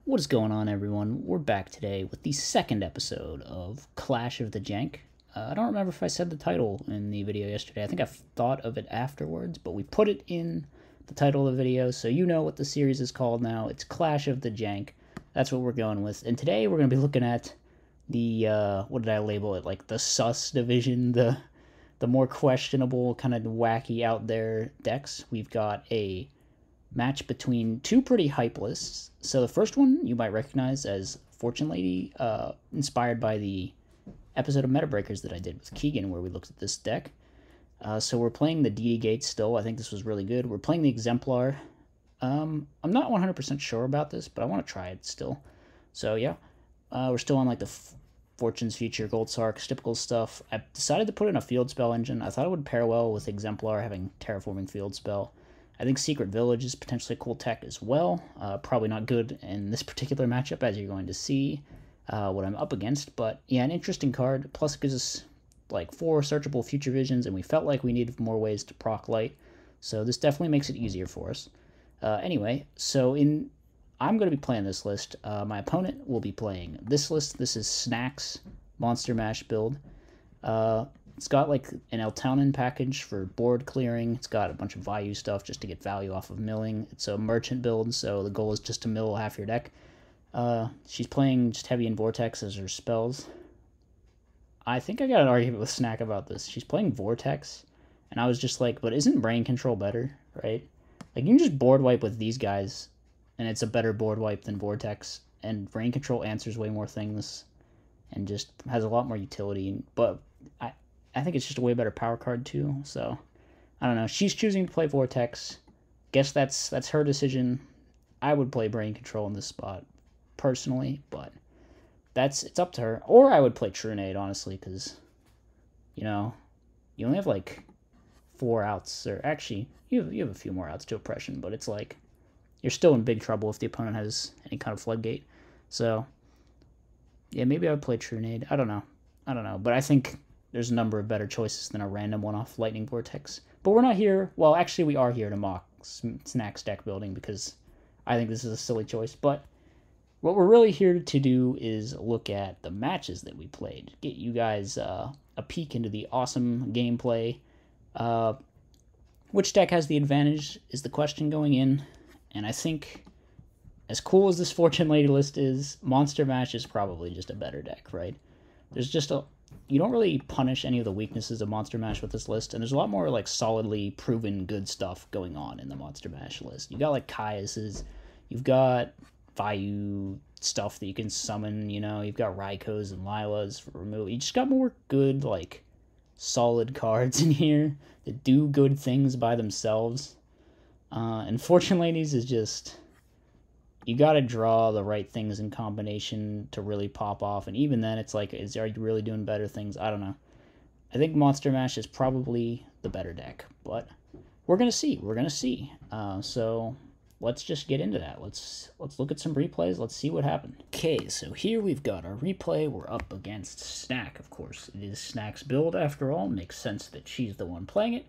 What is going on, everyone? We're back today with the second episode of Clash of the Jank. I don't remember if I said the title in the video yesterday. I think I thought of it afterwards, but we put it in the title of the video, so you know what the series is called now. It's Clash of the Jank. That's what we're going with. And today we're going to be looking at the, what did I label it? Like the sus division, the more questionable, kind of wacky out there decks. We've got a match between two pretty hype lists. So the first one you might recognize as Fortune Lady, inspired by the episode of Meta Breakers that I did with Keegan where we looked at this deck. So we're playing the DD Gate still. I think this was really good. We're playing the Exemplar. I'm not 100% sure about this, but I want to try it still. So yeah, we're still on like the Fortune's Future, Gold Sark, typical stuff. I decided to put in a Field Spell engine. I thought it would pair well with Exemplar having Terraforming Field Spell. I think Secret Village is potentially a cool tech as well. Probably not good in this particular matchup, as you're going to see what I'm up against. But yeah, an interesting card. Plus it gives us like 4 searchable Future Visions, and we felt like we needed more ways to proc light. So this definitely makes it easier for us. Anyway, so I'm going to be playing this list. My opponent will be playing this list. This is Snack's Monster Mash build. It's got like an Eltaunen package for board clearing. It's got a bunch of value stuff just to get value off of milling. It's a merchant build, so the goal is just to mill half your deck. She's playing just Heavy and Vortex as her spells. I think I got an argument with Snack about this. She's playing Vortex, and I was just like, but isn't Brain Control better, right? Like, you can just board wipe with these guys, and it's a better board wipe than Vortex, and Brain Control answers way more things, and just has a lot more utility, but I think it's just a way better power card too, so I don't know. She's choosing to play Vortex. Guess that's her decision. I would play Brain Control in this spot, personally, but it's up to her. Or I would play Trunade, honestly, because, you know, you only have like 4 outs, or actually, you have a few more outs to Oppression, but it's like, you're still in big trouble if the opponent has any kind of Floodgate. So, yeah, maybe I would play Trunade. I don't know, but I think there's a number of better choices than a random one-off Lightning Vortex. But we're not here, well, actually we are here to mock Snack's deck building because I think this is a silly choice. But what we're really here to do is look at the matches that we played. Get you guys a peek into the awesome gameplay. Which deck has the advantage is the question going in. And I think, as cool as this Fortune Lady list is, Monster Mash is probably just a better deck, right? There's just you don't really punish any of the weaknesses of Monster Mash with this list, and there's a lot more like solidly proven good stuff going on in the Monster Mash list. You've got like Caius's, you've got Vayu stuff that you can summon, you know, you've got Raikos and Lilas for removal. You just got more good, like, solid cards in here that do good things by themselves. And Fortune Ladies is just, you gotta draw the right things in combination to really pop off, and even then it's like, are you really doing better things? I don't know. I think Monster Mash is probably the better deck, but we're gonna see. So let's just get into that. Let's look at some replays. Let's see what happened. Okay, so here we've got our replay. We're up against Snack, of course. It is Snack's build after all. Makes sense that she's the one playing it.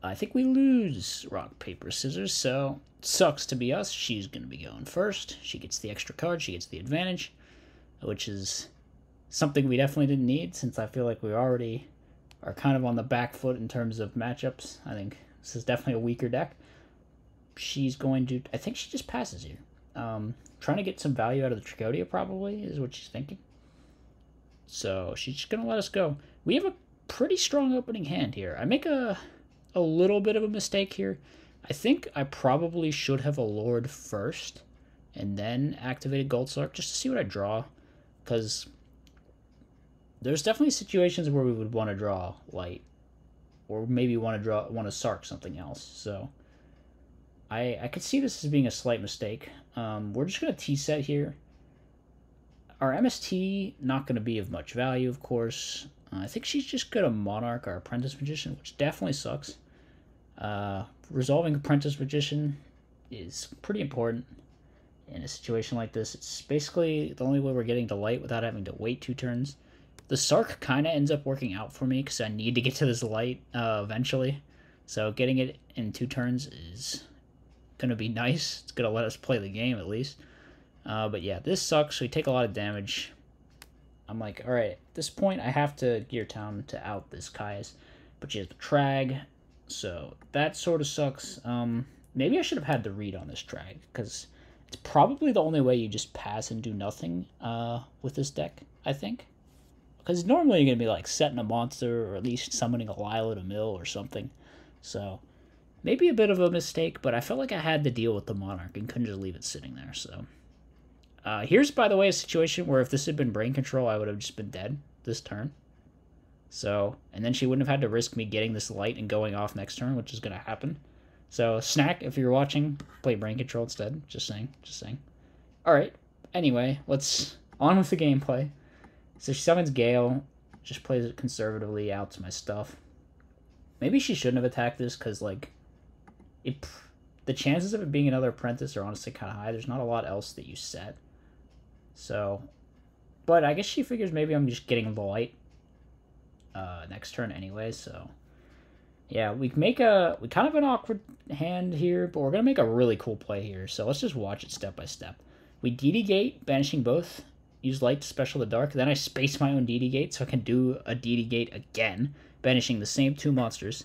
I think we lose rock, paper, scissors, so sucks to be us. She's going to be going first. She gets the extra card. She gets the advantage, which is something we definitely didn't need since I feel like we already are kind of on the back foot in terms of matchups. I think this is definitely a weaker deck. She's going to, I think she just passes here. Trying to get some value out of the Tricodia probably is what she's thinking. So she's just going to let us go. We have a pretty strong opening hand here. I make a little bit of a mistake here. I think I probably should have Allured first and then activated Gold Sark just to see what I draw, because there's definitely situations where we would want to draw light, or maybe want to Sark something else. So I could see this as being a slight mistake. We're just going to T-set here. Our MST not going to be of much value, of course. I think she's just going to Monarch our Apprentice Magician, which definitely sucks. Resolving Apprentice Magician is pretty important in a situation like this. It's basically the only way we're getting to light without having to wait 2 turns. The Sark kind of ends up working out for me because I need to get to this light eventually. So getting it in 2 turns is going to be nice. It's going to let us play the game at least. But yeah, this sucks. We take a lot of damage. I'm like, alright, at this point I have to Gear Town to out this Caius. But she has the Trag, so that sort of sucks. Maybe I should have had the read on this Trag, because it's probably the only way you just pass and do nothing with this deck, I think. Because normally you're going to be like setting a monster, or at least summoning a Lilo to mill or something. So, maybe a bit of a mistake, but I felt like I had to deal with the Monarch and couldn't just leave it sitting there, so... here's, by the way, a situation where if this had been Brain Control, I would have just been dead this turn. So, and then she wouldn't have had to risk me getting this light and going off next turn, which is going to happen. So, Snack, if you're watching, play Brain Control instead. Just saying, just saying. Alright, anyway, let's on with the gameplay. So she summons Gale, just plays it conservatively, outs my stuff. Maybe she shouldn't have attacked this, because, like, the chances of it being another Apprentice are honestly kind of high. There's not a lot else that you set. So, but I guess she figures maybe I'm just getting the light next turn anyway, so... Yeah, we kind of an awkward hand here, but we're going to make a really cool play here, so let's just watch it step by step. We DD Gate, banishing both, use light to special the dark, then I space my own DD Gate so I can do a DD Gate again, banishing the same 2 monsters.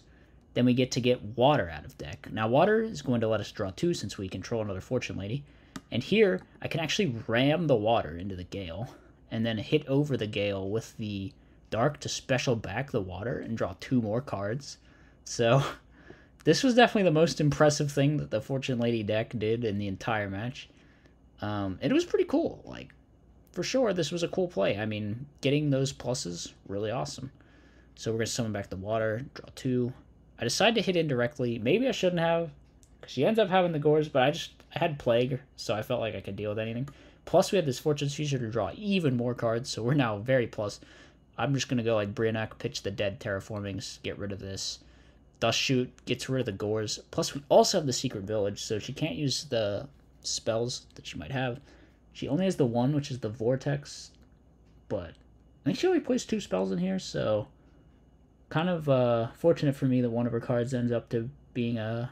Then we get to get Water out of deck. Now Water is going to let us draw 2 since we control another Fortune Lady. And here, I can actually ram the Water into the Gale, and then hit over the Gale with the Dark to special back the Water and draw 2 more cards. So, this was definitely the most impressive thing that the Fortune Lady deck did in the entire match. It was pretty cool. Like, for sure, this was a cool play. I mean, getting those pluses, really awesome. So we're going to summon back the Water, draw 2. I decided to hit indirectly. Maybe I shouldn't have, because she ends up having the Gores, but I had Plague, so I felt like I could deal with anything. Plus, we had this Fortune's Future to draw even more cards, so we're now very plus. I'm just going to go like Briannak, pitch the dead Terraformings, get rid of this. Dust Shoot gets rid of the Gores. Plus, we also have the Secret Village, so she can't use the spells that she might have. She only has the one, which is the Vortex, but I think she only plays 2 spells in here, so... Kind of fortunate for me that one of her cards ends up to being a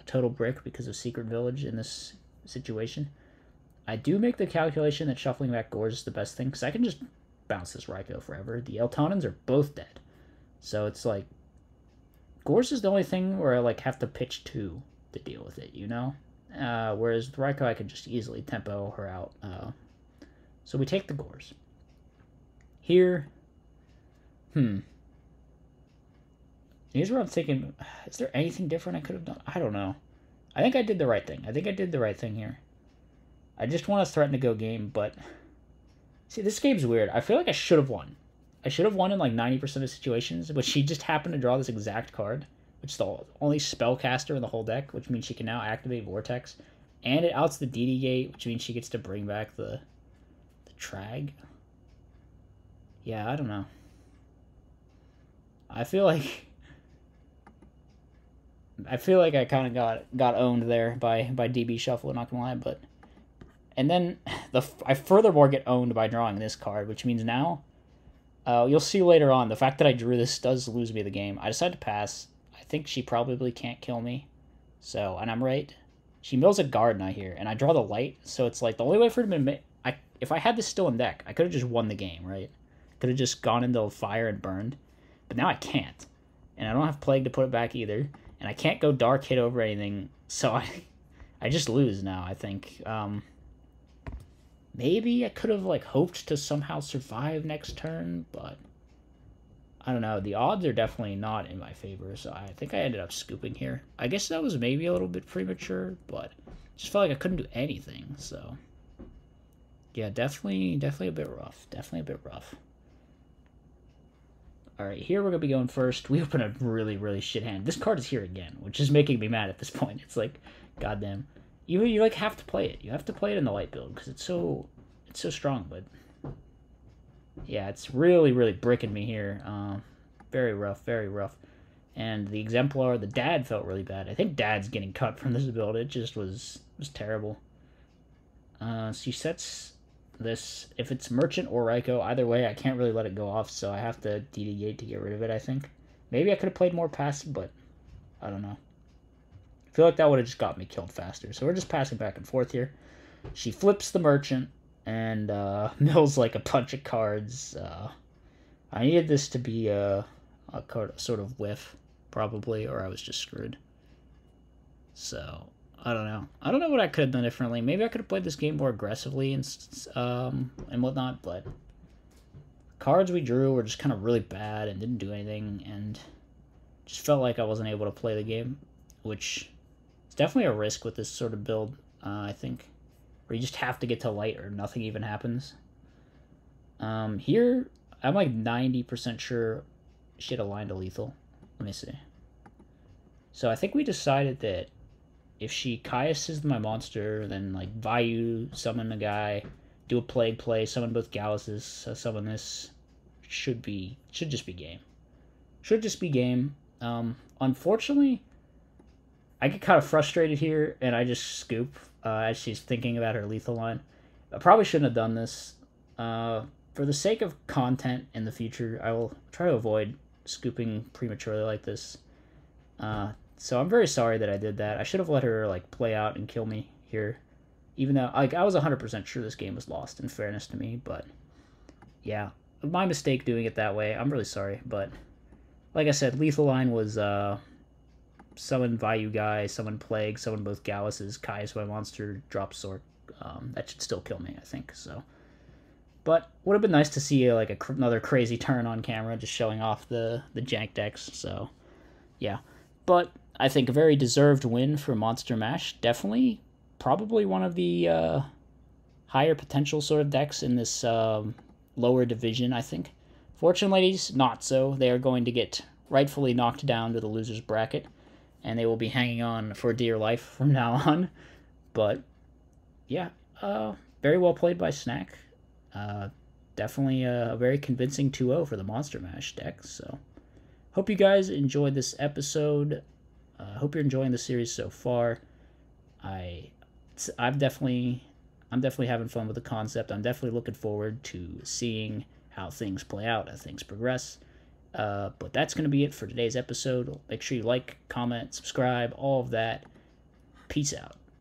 total brick because of Secret Village in this situation. I do make the calculation that shuffling back Gores is the best thing, because I can just bounce this Raikou forever. The Eltonans are both dead. So it's like, Gores is the only thing where I like have to pitch 2 to deal with it, you know? Whereas with Raikou, I can just easily tempo her out. So we take the Gores. Here, here's where I'm thinking, is there anything different I could have done? I don't know. I think I did the right thing. I think I did the right thing here. I just want to threaten to go game, but... See, this game's weird. I feel like I should have won. I should have won in like 90% of situations, but she just happened to draw this exact card, which is the only spellcaster in the whole deck, which means she can now activate Vortex. And it outs the DD Gate, which means she gets to bring back the Trag. Yeah, I don't know. I feel like I kind of got owned there by DB Shuffle, not gonna lie, but... And then I furthermore get owned by drawing this card, which means now, you'll see later on, the fact that I drew this does lose me the game. I decided to pass. I think she probably can't kill me, so, and I'm right. She mills a Garden, I hear, and I draw the light, so it's like, the only way for her to... If I had this still in deck, I could have just won the game, right? Could have just gone into fire and burned, but now I can't. And I don't have Plague to put it back either. And I can't go Dark hit over anything, so I just lose now, I think. Maybe I could have, like, hoped to somehow survive next turn, but... I don't know, the odds are definitely not in my favor, so I think I ended up scooping here. I guess that was maybe a little bit premature, but just felt like I couldn't do anything, so... Yeah, definitely a bit rough. Definitely a bit rough. Alright, here we're going to be going first. We open a really, really shit hand. This card is here again, which is making me mad at this point. It's like, goddamn. You like, have to play it. You have to play it in the light build, because it's so strong, but... Yeah, it's really, really bricking me here. Very rough, very rough. And the Exemplar, the Dad felt really bad. I think Dad's getting cut from this build. It just was terrible. She sets... this, if it's Merchant or Raikou, either way, I can't really let it go off, so I have to DD Gate to get rid of it, I think. Maybe I could have played more passive, but I don't know. I feel like that would have just got me killed faster. So we're just passing back and forth here. she flips the merchant and mills like a bunch of cards. I needed this to be a sort of whiff, probably, or I was just screwed. So, I don't know. I don't know what I could have done differently. Maybe I could have played this game more aggressively and whatnot, but cards we drew were just kind of really bad and didn't do anything, and just felt like I wasn't able to play the game, which is definitely a risk with this sort of build, I think, where you just have to get to light or nothing even happens. Here, I'm like 90% sure she had aligned to lethal. Let me see. So I think we decided that if she Caiuses my monster, then like Vayu, summon a guy, do a plague play, summon both Galluses, summon this, should just be game. Should just be game. Unfortunately, I get kind of frustrated here, and I just scoop as she's thinking about her lethal line. I probably shouldn't have done this. For the sake of content in the future, I will try to avoid scooping prematurely like this. So I'm very sorry that I did that. I should have let her like play out and kill me here, even though like I was 100% sure this game was lost. In fairness to me, but yeah, my mistake doing it that way. I'm really sorry, but like I said, lethal line was summon Vayu guy, summon plague, summon both Galluses, Caius my monster, drop sword. That should still kill me, I think. So, but would have been nice to see like another crazy turn on camera, just showing off the jank decks. So, yeah, but I think a very deserved win for Monster Mash. Definitely, probably one of the higher potential sort of decks in this lower division, I think. Fortune Ladies, not so. They are going to get rightfully knocked down to the loser's bracket, and they will be hanging on for dear life from now on. But, yeah, very well played by Snack. Definitely a very convincing 2-0 for the Monster Mash deck. So, hope you guys enjoyed this episode. Hope you're enjoying the series so far. I'm definitely having fun with the concept. I'm definitely looking forward to seeing how things play out as things progress. But that's going to be it for today's episode. Make sure you like, comment, subscribe, all of that. Peace out.